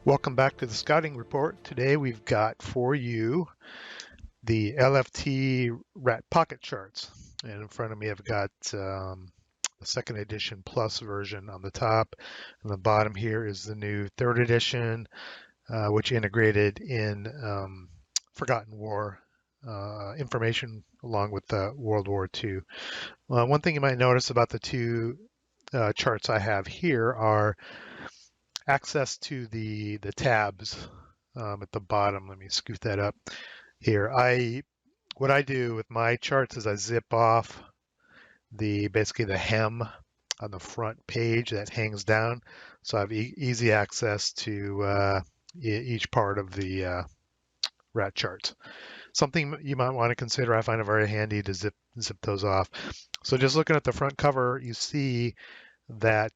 Welcome back to the Scouting Report. Today we've got for you the LFT Rat Pocket Charts. And in front of me I've got the second edition plus version on the top. On the bottom here is the new third edition, which integrated in Forgotten War information along with World War II. One thing you might notice about the two charts I have here are access to the tabs at the bottom. Let me scoot that up here. What I do with my charts is I zip off basically the hem on the front page that hangs down, so I have easy access to each part of the rat chart. Something you might want to consider. I find it very handy to zip those off. So just looking at the front cover, you see that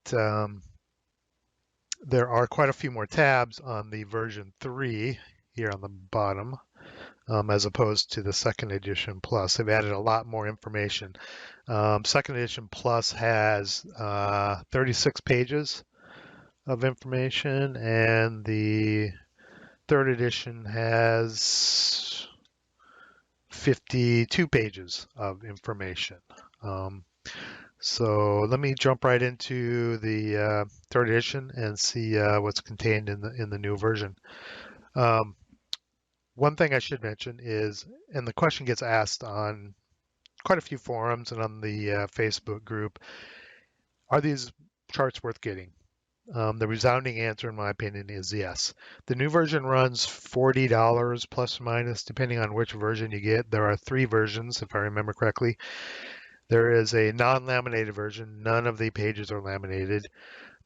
there are quite a few more tabs on the version 3 here on the bottom, as opposed to the second edition plus. They've added a lot more information. Second edition plus has 36 pages of information, and the third edition has 52 pages of information. So let me jump right into the third edition and see what's contained in the new version. One thing I should mention is, and the question gets asked on quite a few forums and on the Facebook group, are these charts worth getting? The resounding answer, in my opinion, is yes. The new version runs $40 plus or minus, depending on which version you get. There are 3 versions, if I remember correctly. There is a non-laminated version. None of the pages are laminated.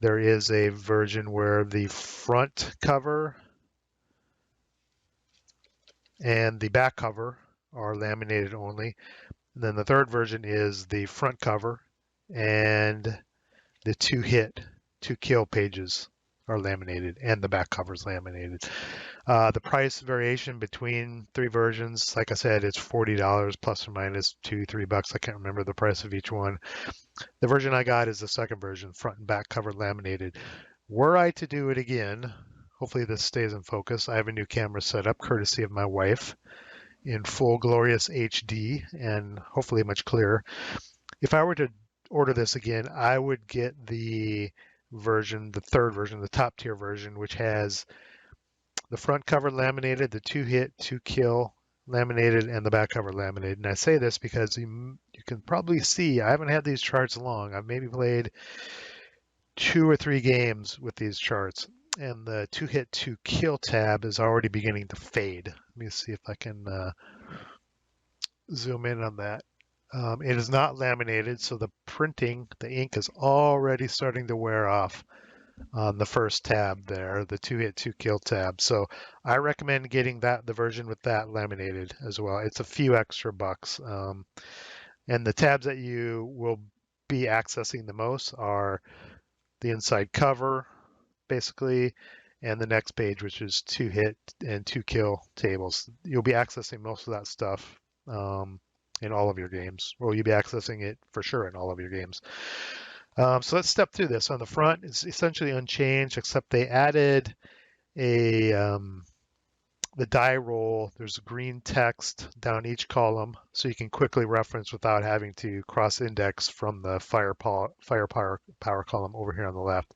There is a version where the front cover and the back cover are laminated only. And then the third version is the front cover and the two kill pages are laminated, and the back cover is laminated. The price variation between 3 versions, like I said, it's $40 plus or minus $2-3. I can't remember the price of each one. The version I got is the second version, front and back cover laminated. Were I to do it again, hopefully this stays in focus. I have a new camera set up, courtesy of my wife, in full glorious HD and hopefully much clearer. If I were to order this again, I would get the third version, the top tier version, which has the front cover laminated, the 2-hit, 2-kill laminated, and the back cover laminated. And I say this because you can probably see I haven't had these charts long. I've maybe played 2 or 3 games with these charts, and the 2-hit, 2-kill tab is already beginning to fade. Let me see if I can zoom in on that. It is not laminated, so the ink is already starting to wear off on the first tab there, the 2-hit, 2-kill tab. So I recommend getting the version with that laminated as well. It's a few extra bucks. And the tabs that you will be accessing the most are the inside cover, basically, and the next page, which is 2-hit and 2-kill tables. You'll be accessing most of that stuff in all of your games. Well, you'll be accessing it for sure in all of your games. So let's step through this. On the front, it's essentially unchanged, except they added the die roll. There's green text down each column, so you can quickly reference without having to cross-index from the firepower column over here on the left.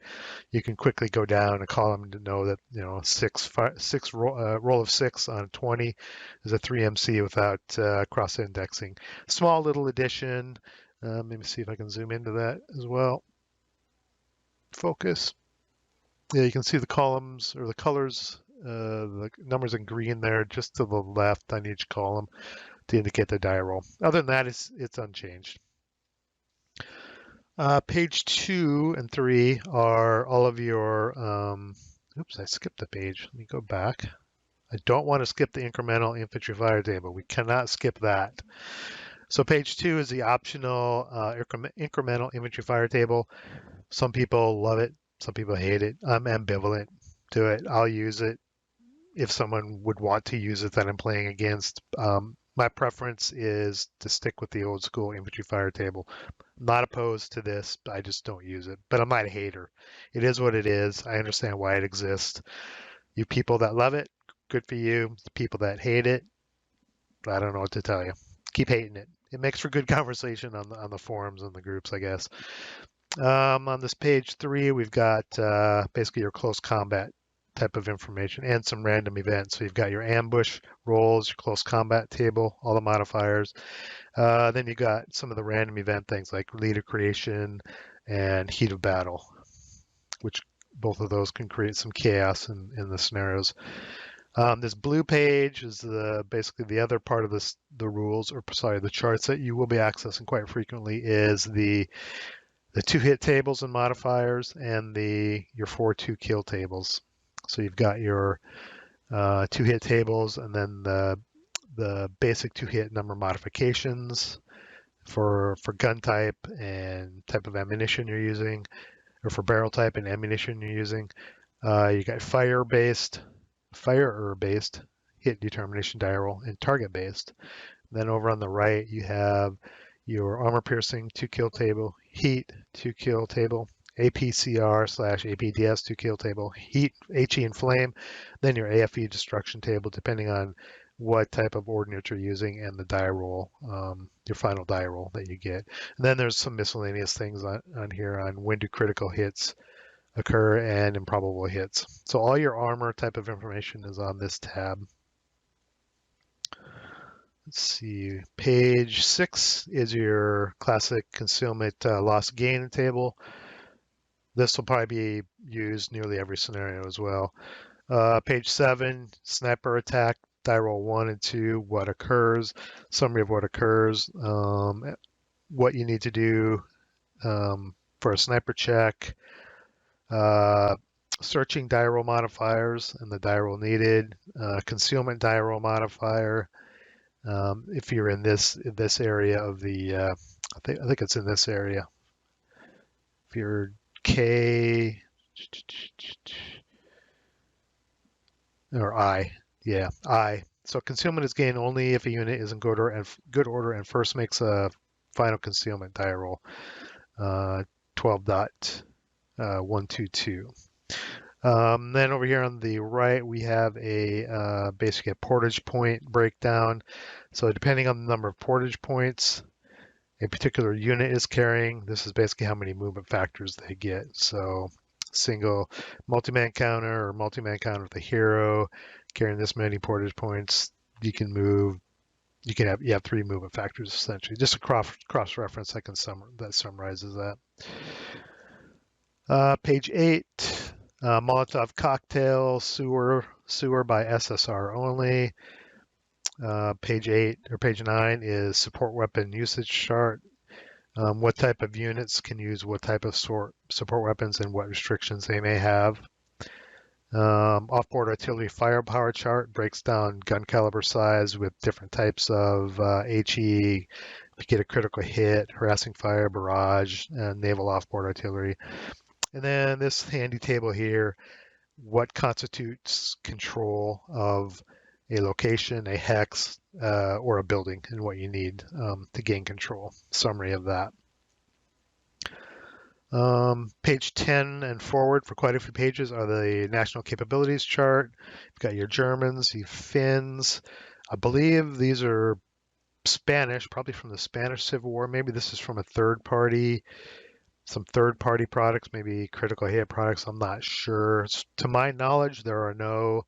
You can quickly go down a column to know that roll of 6 on 20 is a 3MC without cross-indexing. Small little addition. Let me see if I can zoom into that as well. Focus. Yeah, you can see the columns or the colors, the numbers in green there, just to the left on each column to indicate the die roll. Other than that, it's unchanged. Page 2 and 3 are all of your. Oops, I skipped a page. Let me go back. I don't want to skip the incremental infantry fire table. We cannot skip that. So page 2 is the optional incremental infantry fire table. Some people love it. Some people hate it. I'm ambivalent to it. I'll use it if someone would want to use it that I'm playing against. My preference is to stick with the old school infantry fire table. I'm not opposed to this, I just don't use it. But I'm not a hater. It is what it is. I understand why it exists. You people that love it, good for you. The people that hate it, I don't know what to tell you. Keep hating it. It makes for good conversation on the forums and the groups, I guess. On this page 3, we've got basically your close combat type of information and some random events. So you've got your ambush rolls, your close combat table, all the modifiers. Then you got some of the random event things like leader creation and heat of battle, which both of those can create some chaos in the scenarios. This blue page is basically the other part of the rules, or sorry, the charts that you will be accessing quite frequently is the 2-hit tables and modifiers and your 4-2 kill tables. So you've got your 2-hit tables and then the basic 2-hit number modifications for gun type and type of ammunition you're using, or for barrel type and ammunition you're using. You got fire-based hit determination die roll and target-based. Then over on the right, you have your armor piercing 2-kill table, heat 2-kill table, APCR/APDS 2-kill table, heat, HE and flame, then your AFE destruction table, depending on what type of ordnance you're using and the die roll, your final die roll that you get. And then there's some miscellaneous things on here on when do critical hits occur and improbable hits. So all your armor type of information is on this tab. Let's see, page 6 is your classic concealment loss gain table. This will probably be used nearly every scenario as well. Page 7, sniper attack, die roll 1 and 2, what occurs, summary of what occurs, what you need to do for a sniper check, searching die roll modifiers and the die roll needed, concealment die roll modifier. If you're in this area of the, I think it's in this area. If you're K or I, yeah, I. So concealment is gained only if a unit is in good order and first makes a final concealment die roll. 12.122. Then over here on the right, we have basically a portage point breakdown. So depending on the number of portage points a particular unit is carrying, this is basically how many movement factors they get. So single multi-man counter or multi-man counter with a hero carrying this many portage points, you have 3 movement factors essentially. Just a cross reference that summarizes that. Page 8. Molotov cocktail sewer by SSR only. Page 9 is support weapon usage chart. What type of units can use what type of support weapons and what restrictions they may have. Offboard artillery firepower chart breaks down gun caliber size with different types of HE. If you get a critical hit, harassing fire, barrage, and naval offboard artillery. And then this handy table here, what constitutes control of a location, a hex, or a building, and what you need to gain control. Summary of that. Page 10 and forward for quite a few pages are the national capabilities chart. You've got your Germans, your Finns. I believe these are Spanish, probably from the Spanish Civil War. Maybe this is from a third party, some third-party products, maybe critical hit products. I'm not sure. To my knowledge, there are no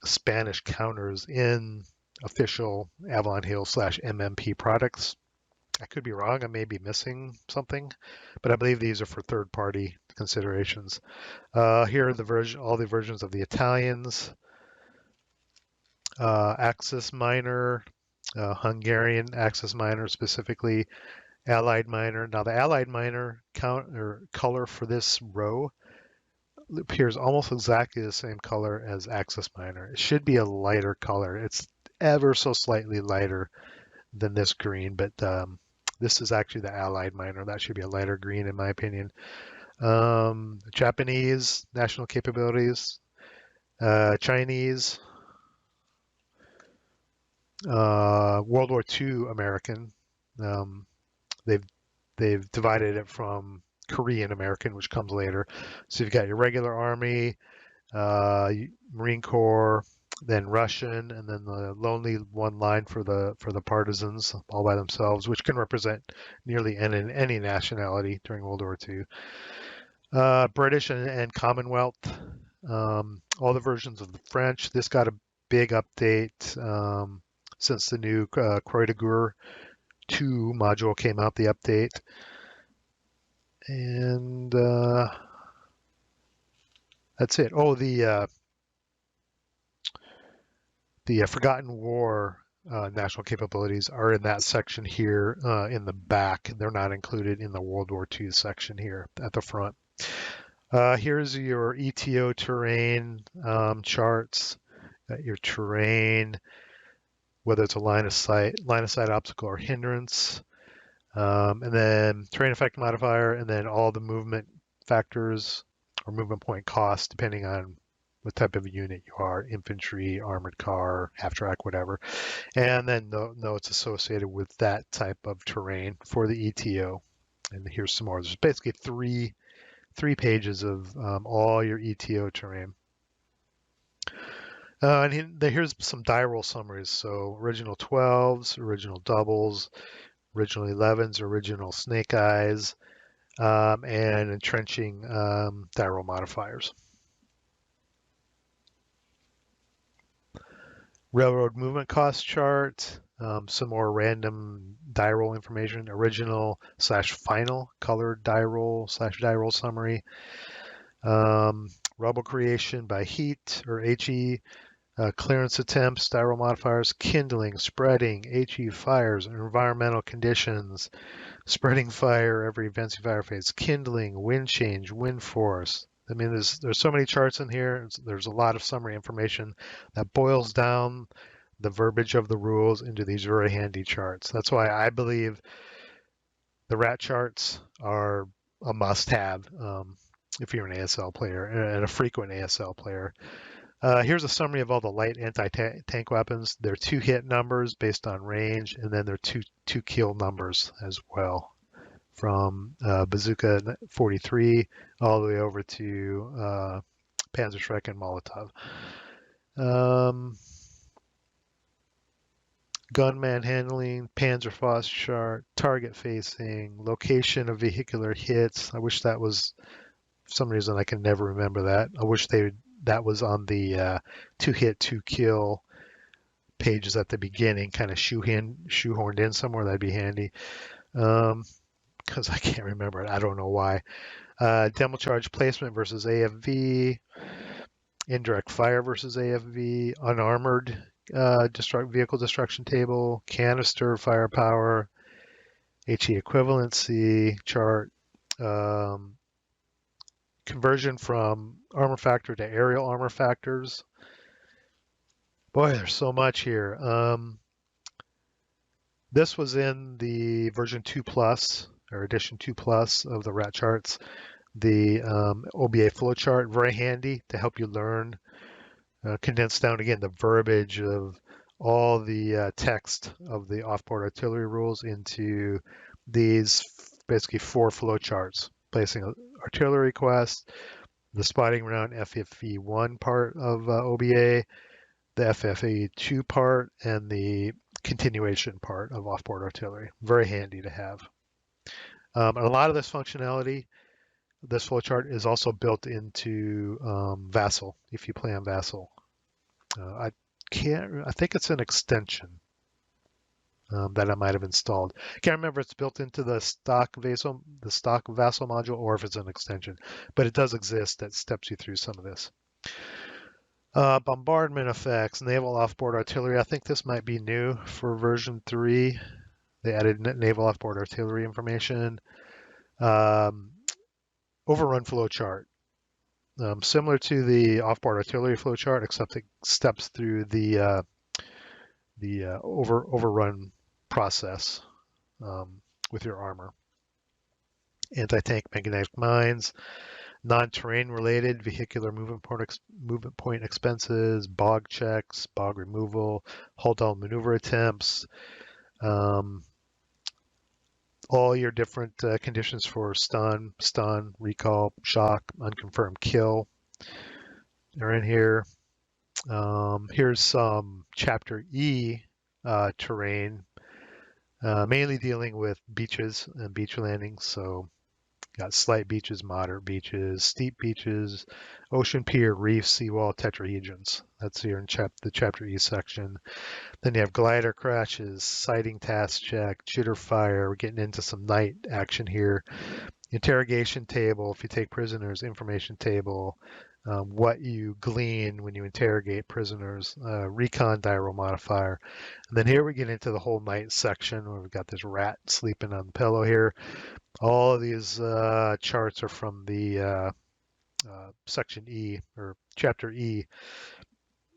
Spanish counters in official Avalon Hill /MMP products. I could be wrong. I may be missing something, but I believe these are for third-party considerations. Here are all the versions of the Italians, Axis Minor, Hungarian Axis Minor specifically, Allied Minor. Now the Allied Minor color for this row appears almost exactly the same color as Axis Minor. It should be a lighter color. It's ever so slightly lighter than this green, but this is actually the Allied Minor. That should be a lighter green in my opinion. Japanese national capabilities, Chinese, World War II American. They've divided it from Korean American, which comes later. So you've got your regular army, Marine Corps, then Russian, and then the lonely one line for the partisans all by themselves, which can represent nearly any nationality during World War II. British and Commonwealth, all the versions of the French. This got a big update since the new Croix de Guerre 2 module came out, the update. And that's it. Oh, the Forgotten War national capabilities are in that section here in the back. They're not included in the World War II section here at the front. Here's your ETO terrain charts. Your terrain, whether it's a line of sight obstacle or hindrance, and then terrain effect modifier, and then all the movement factors or movement point costs depending on what type of unit you are, infantry, armored car, half-track, whatever. And then the notes associated with that type of terrain for the ETO. And here's some more. There's basically three pages of all your ETO terrain. And here's some die roll summaries. So original 12s, original doubles, original 11s, original snake eyes, and entrenching die roll modifiers. Railroad movement cost chart, some more random die roll information, original/final colored die roll/die roll summary, rubble creation by heat or HE, clearance attempts, die roll modifiers, kindling, spreading, HE fires, environmental conditions, spreading fire every event fire phase, kindling, wind change, wind force. I mean, there's so many charts in here. There's a lot of summary information that boils down the verbiage of the rules into these very handy charts. That's why I believe the Rat Charts are a must-have if you're an ASL player and a frequent ASL player. Here's a summary of all the light anti-tank weapons. They're 2-hit numbers based on range, and then they're two kill numbers as well, from Bazooka 43 all the way over to Panzerschreck and Molotov. Gunman handling, Panzerfaust chart, target facing, location of vehicular hits. I wish that was, for some reason I can never remember that. I wish that was on the 2-hit, 2-kill pages at the beginning, kind of shoehorned in somewhere. That'd be handy. Because I can't remember it. I don't know why. Demo charge placement versus AFV, indirect fire versus AFV, unarmored vehicle destruction table, canister firepower, HE equivalency chart, conversion from armor factor to aerial armor factors. Boy, there's so much here. This was in the version 2 plus or edition 2 plus of the Rat Charts. The OBA flowchart, very handy to help you learn, condense down again the verbiage of all the text of the off-board artillery rules into these basically 4 flowcharts, placing artillery request, the spotting round FFE1 part of OBA, the FFE2 part, and the continuation part of off-board artillery. Very handy to have. And a lot of this functionality, this flowchart, is also built into VASL if you play on VASL. I think it's an extension that I might have installed. Can't remember if it's built into the stock VASL module or if it's an extension, but it does exist that steps you through some of this. Bombardment effects, naval offboard artillery. I think this might be new for version 3. They added naval offboard artillery information. Overrun flowchart. Similar to the offboard artillery flowchart, except it steps through the overrun process with your armor. Anti-tank magnetic mines, non-terrain related vehicular movement point expenses, bog checks, bog removal, hull down maneuver attempts, all your different conditions for stun, recall, shock, unconfirmed kill are in here. Here's some Chapter E terrain, mainly dealing with beaches and beach landings. So got slight beaches, moderate beaches, steep beaches, ocean pier, reef, seawall, tetrahedrons. That's here in the Chapter E section. Then you have glider crashes, sighting task check, jitter fire. We're getting into some night action here. Interrogation table, if you take prisoners, information table, what you glean when you interrogate prisoners, recon die roll modifier. And then here we get into the whole night section where we've got this rat sleeping on the pillow here. All of these charts are from the section E or chapter E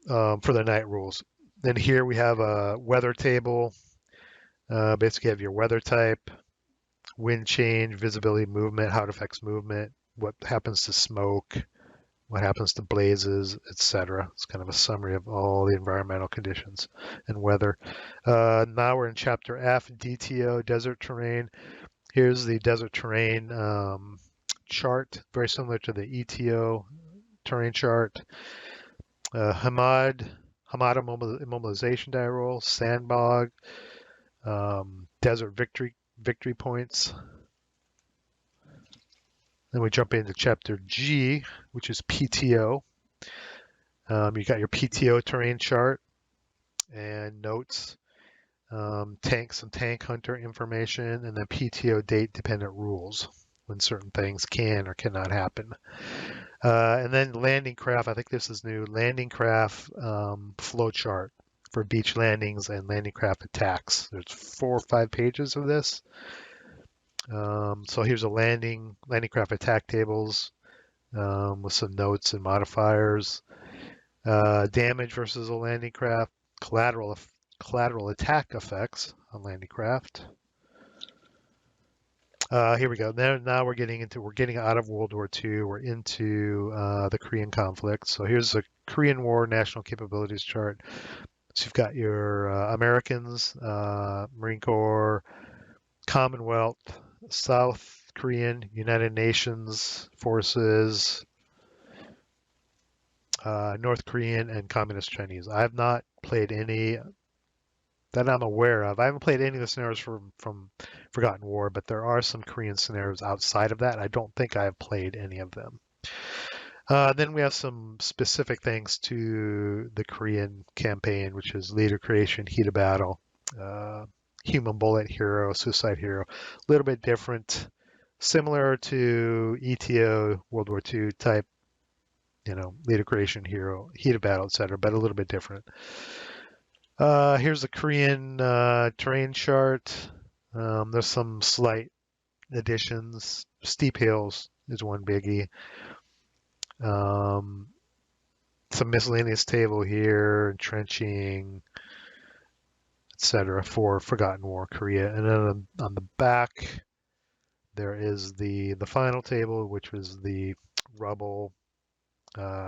for the night rules. Then here we have a weather table. Basically, you have your weather type, wind change, visibility, movement, how it affects movement, what happens to smoke, what happens to blazes, etc. It's kind of a summary of all the environmental conditions and weather. Now we're in chapter F, DTO, desert terrain. Here's the desert terrain chart, very similar to the ETO terrain chart. Hamada immobilization die roll, sandbog, desert victory points. Then we jump into chapter G, which is PTO. You got your PTO terrain chart and notes, tanks and tank hunter information, and then PTO date dependent rules when certain things can or cannot happen. And then landing craft, I think this is new, landing craft flow chart for beach landings and landing craft attacks. There's 4 or 5 pages of this. So here's a landing craft attack tables with some notes and modifiers. Damage versus a landing craft, collateral attack effects on landing craft. Here we go. Now we're getting out of World War II. We're into the Korean conflict. So here's the Korean War national capabilities chart. So you've got your Americans, Marine Corps, Commonwealth, South Korean, United Nations forces, North Korean, and Communist Chinese. I have not played any that I'm aware of. I haven't played any of the scenarios from Forgotten War, but there are some Korean scenarios outside of that. I don't think I have played any of them. Then we have some specific things to the Korean campaign, which is leader creation, heat of battle, human bullet hero, suicide hero. A little bit different, similar to ETO, World War II type, leader creation, hero, heat of battle, etc., but a little bit different. Here's the Korean terrain chart. There's some slight additions. Steep hills is one biggie. Some miscellaneous table here, entrenching, etc. for Forgotten War, Korea. And then on the back, there is the final table, which was the rubble,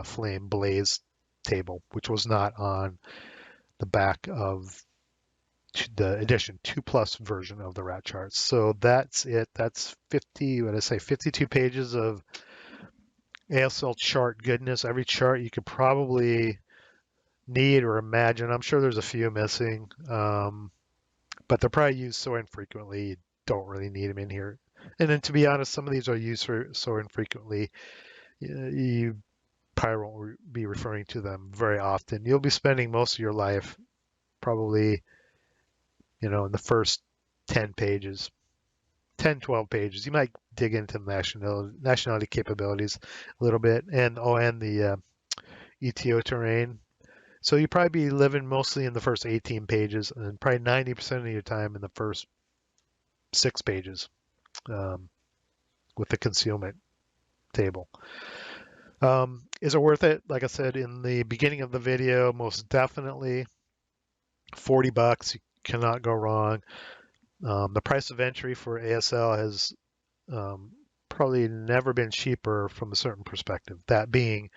flame, blaze table, which was not on the back of the edition 2+ version of the Rat Charts. So that's it. That's 52 pages of ASL chart goodness. Every chart you could probably need or imagine. I'm sure there's a few missing, but they're probably used so infrequently you don't really need them in here. And then to be honest, some of these are used so infrequently you probably won't be referring to them very often. You'll be spending most of your life probably in the first 10 pages, 10, 12 pages. You might dig into nationality capabilities a little bit, and the ETO terrain. So you probably be living mostly in the first 18 pages, and probably 90% of your time in the first 6 pages with the concealment table. Is it worth it? Like I said in the beginning of the video, most definitely. $40, you cannot go wrong. The price of entry for ASL has probably never been cheaper from a certain perspective. That being,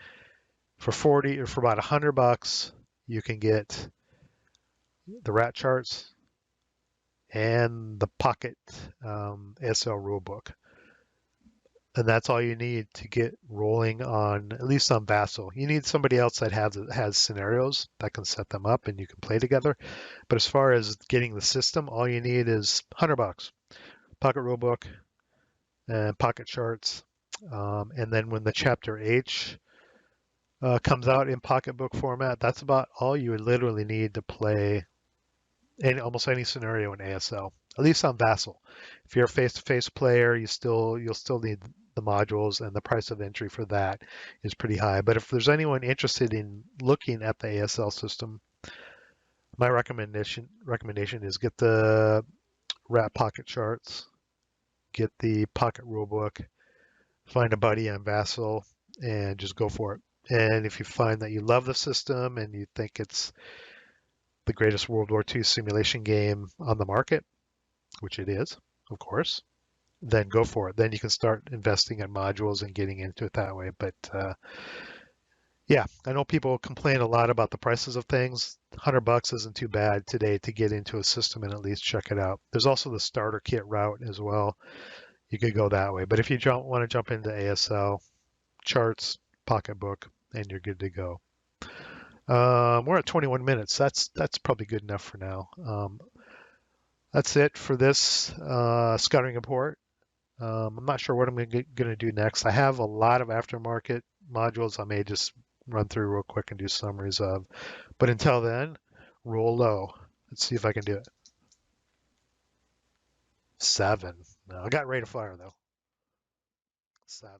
for $40 or for about $100, you can get the Rat Charts, and the Pocket ASL rulebook. And that's all you need to get rolling on, at least on VASL. You need somebody else that has scenarios that can set them up and you can play together. But as far as getting the system, all you need is $100. Pocket rulebook and Pocket Charts. And then when the Chapter H comes out in pocketbook format, that's about all you would literally need to play almost any scenario in ASL, at least on VASL. If you're a face-to-face player, you'll still need the modules, and the price of entry for that is pretty high. But if there's anyone interested in looking at the ASL system, my recommendation is get the Rat Pocket Charts, get the Pocket Rulebook, find a buddy on VASL, and just go for it. And if you find that you love the system and you think it's the greatest World War II simulation game on the market, which it is, of course, then go for it. Then you can start investing in modules and getting into it that way. But yeah, I know people complain a lot about the prices of things. $100 isn't too bad today to get into a system and at least check it out. There's also the starter kit route as well. You could go that way. But if you want to jump into ASL, charts, pocketbook, and you're good to go. We're at 21 minutes. That's probably good enough for now. That's it for this scouting report. I'm not sure what I'm going to do next. I have a lot of aftermarket modules I may just run through real quick and do summaries of. But until then, roll low. Let's see if I can do it. 7. No, I got rate of fire though. 7.